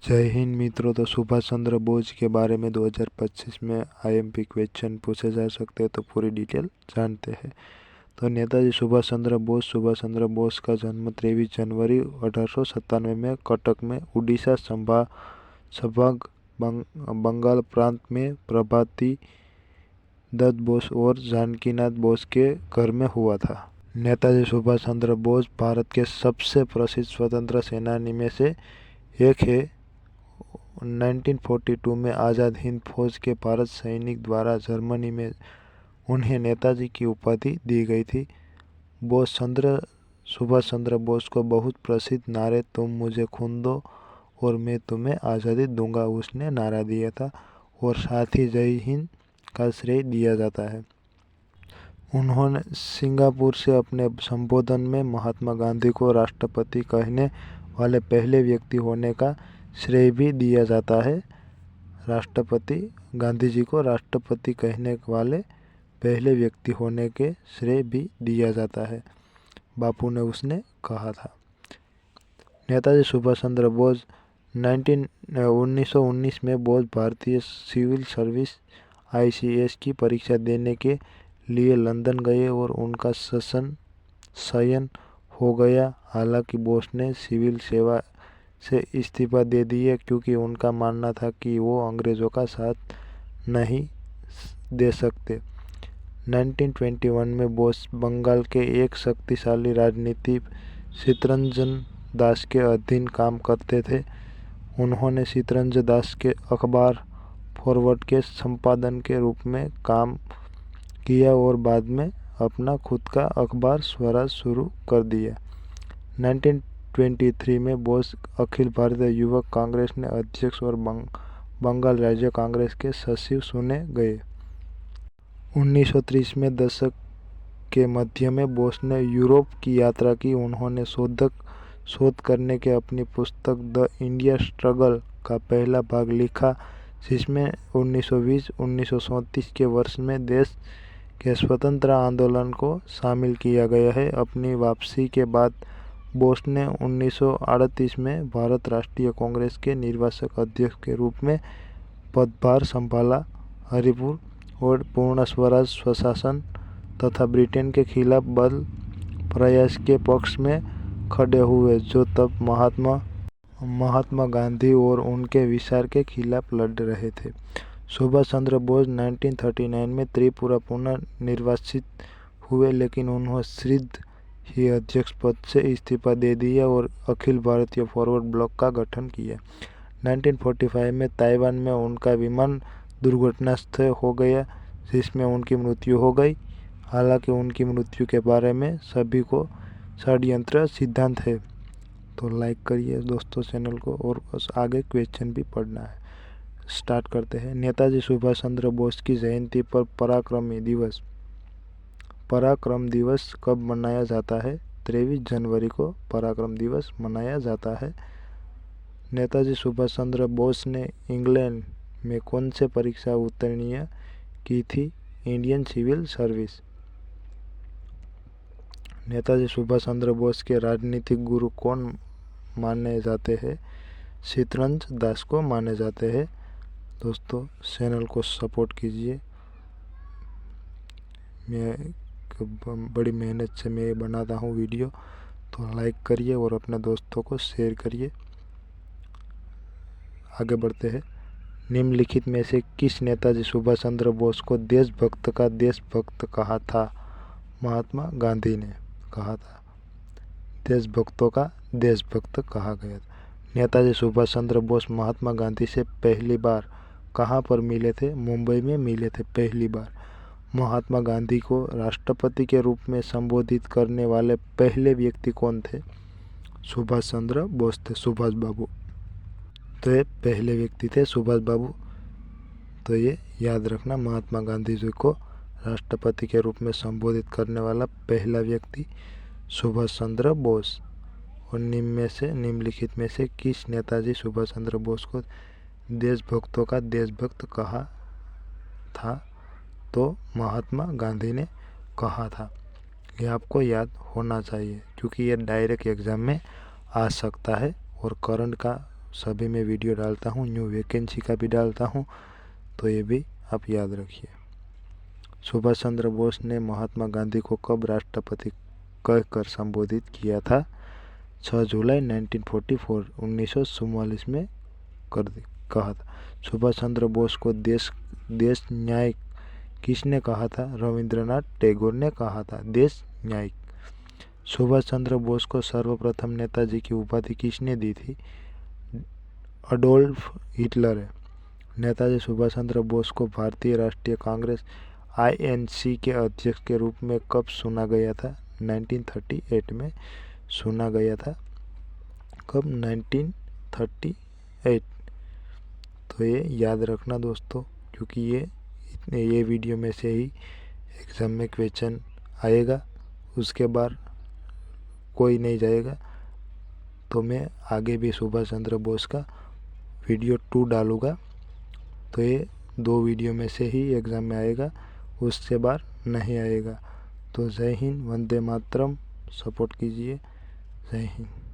जय हिंद मित्रों। तो सुभाष चंद्र बोस के बारे में 2025 में आईएमपी क्वेश्चन पूछे जा सकते हैं, तो पूरी डिटेल जानते हैं। तो नेताजी सुभाष चंद्र बोस का जन्म 23 जनवरी 1897 में कटक में उड़ीसा संभाग बंगाल प्रांत में प्रभाती दत्त बोस और जानकीनाथ बोस के घर में हुआ था। नेताजी सुभाष चंद्र बोस भारत के सबसे प्रसिद्ध स्वतंत्रता सेनानी में से एक है। 1942 में आज़ाद हिंद फौज के भारत सैनिक द्वारा जर्मनी में उन्हें नेताजी की उपाधि दी गई थी। सुभाष चंद्र बोस को बहुत प्रसिद्ध नारे "तुम मुझे खून दो और मैं तुम्हें आज़ादी दूंगा" उसने नारा दिया था, और साथ ही जय हिंद का श्रेय दिया जाता है। उन्होंने सिंगापुर से अपने संबोधन में महात्मा गांधी को राष्ट्रपति कहने वाले पहले व्यक्ति होने का श्रेय भी दिया जाता है। गांधी जी को राष्ट्रपति कहने वाले पहले व्यक्ति होने के श्रेय भी दिया जाता है, बापू ने उसने कहा था। नेताजी सुभाष चंद्र बोस 1919 में बोस भारतीय सिविल सर्विस ICS की परीक्षा देने के लिए लंदन गए और उनका चयन हो गया। हालांकि बोस ने सिविल सेवा से इस्तीफा दे दिया क्योंकि उनका मानना था कि वो अंग्रेज़ों का साथ नहीं दे सकते। 1921 में बोस बंगाल के एक शक्तिशाली राजनीति चित्तरंजन दास के अधीन काम करते थे। उन्होंने चित्तरंजन दास के अखबार फॉरवर्ड के संपादक के रूप में काम किया और बाद में अपना खुद का अखबार स्वराज शुरू कर दिया। 1923 में बोस अखिल भारतीय युवक कांग्रेस के अध्यक्ष और बंगाल राज्य कांग्रेस के सचिव चुने गए। 1930 में दशक के मध्य में बोस ने यूरोप की यात्रा की। उन्होंने शोध करने के अपनी पुस्तक द इंडिया स्ट्रगल का पहला भाग लिखा, जिसमें 1920-1934 के वर्ष में देश के स्वतंत्रता आंदोलन को शामिल किया गया है। अपनी वापसी के बाद बोस ने 1938 में भारत राष्ट्रीय कांग्रेस के निर्वाचक अध्यक्ष के रूप में पदभार संभाला। हरिपुर और पूर्ण स्वराज स्वशासन तथा ब्रिटेन के खिलाफ बल प्रयास के पक्ष में खड़े हुए, जो तब महात्मा गांधी और उनके विचार के खिलाफ लड़ रहे थे। सुभाष चंद्र बोस 1939 में त्रिपुरा पुनः निर्वाचित हुए, लेकिन उन्होंने शीघ्र ही अध्यक्ष पद से इस्तीफा दे दिया और अखिल भारतीय फॉरवर्ड ब्लॉक का गठन किया। 1945 में ताइवान में उनका विमान दुर्घटनाग्रस्त हो गया, जिसमें उनकी मृत्यु हो गई। हालांकि उनकी मृत्यु के बारे में सभी को षड्यंत्र सिद्धांत है। तो लाइक करिए दोस्तों चैनल को, और आगे क्वेश्चन भी पढ़ना है। स्टार्ट करते हैं। नेताजी सुभाष चंद्र बोस की जयंती पर पराक्रम दिवस कब मनाया जाता है? 23 जनवरी को पराक्रम दिवस मनाया जाता है। नेताजी सुभाष चंद्र बोस ने इंग्लैंड में कौन से परीक्षा उत्तीर्ण की थी? Indian civil service. Netaji Subhash Chandra Bose के राजनीतिक गुरु कौन माने जाते हैं? चित्तरंजन दास को माने जाते हैं। दोस्तों चैनल को सपोर्ट कीजिए। मैं बड़ी मेहनत से मैं बनाता हूँ वीडियो, तो लाइक करिए और अपने दोस्तों को शेयर करिए। आगे बढ़ते हैं। निम्नलिखित में से किस नेताजी सुभाष चंद्र बोस को देशभक्त का देशभक्त कहा था? महात्मा गांधी ने कहा था। देशभक्तों का देशभक्त कहा गया था। नेताजी सुभाष चंद्र बोस महात्मा गांधी से पहली बार कहाँ पर मिले थे? मुंबई में मिले थे पहली बार। महात्मा गांधी को राष्ट्रपति के रूप में संबोधित करने वाले पहले व्यक्ति कौन थे? सुभाष चंद्र बोस थे, सुभाष बाबू। तो ये पहले व्यक्ति थे सुभाष बाबू। तो ये याद रखना, महात्मा गांधी जी को राष्ट्रपति के रूप में संबोधित करने वाला पहला व्यक्ति सुभाष चंद्र बोस। और निम्नलिखित में से किस नेताजी सुभाष चंद्र बोस को देशभक्तों का देशभक्त कहा था? तो महात्मा गांधी ने कहा था। ये आपको याद होना चाहिए, क्योंकि ये डायरेक्ट एग्जाम में आ सकता है और करंट का सभी में वीडियो डालता हूँ, न्यू वैकेंसी का भी डालता हूँ, तो ये भी आप याद रखिए। सुभाष चंद्र बोस ने महात्मा गांधी को कब राष्ट्रपति कहकर संबोधित किया था? 6 जुलाई 1944 1944 में कहा था। सुभाष चंद्र बोस को देश नायक किसने कहा था? रविंद्रनाथ टैगोर ने कहा था देश नायक। सुभाष चंद्र बोस को सर्वप्रथम नेताजी की उपाधि किसने दी थी? अडोल्फ हिटलर है। नेताजी सुभाष चंद्र बोस को भारतीय राष्ट्रीय कांग्रेस INC के अध्यक्ष के रूप में कब चुना गया था? 1938 में चुना गया था। कब? 1938। तो ये याद रखना दोस्तों, क्योंकि ये वीडियो में से ही एग्ज़ाम में क्वेश्चन आएगा, उसके बाद कोई नहीं जाएगा। तो मैं आगे भी सुभाष चंद्र बोस का वीडियो 2 डालूँगा। तो ये 2 वीडियो में से ही एग्ज़ाम में आएगा, उससे बार नहीं आएगा। तो जय हिंद, वंदे मातरम, सपोर्ट कीजिए। जय हिंद।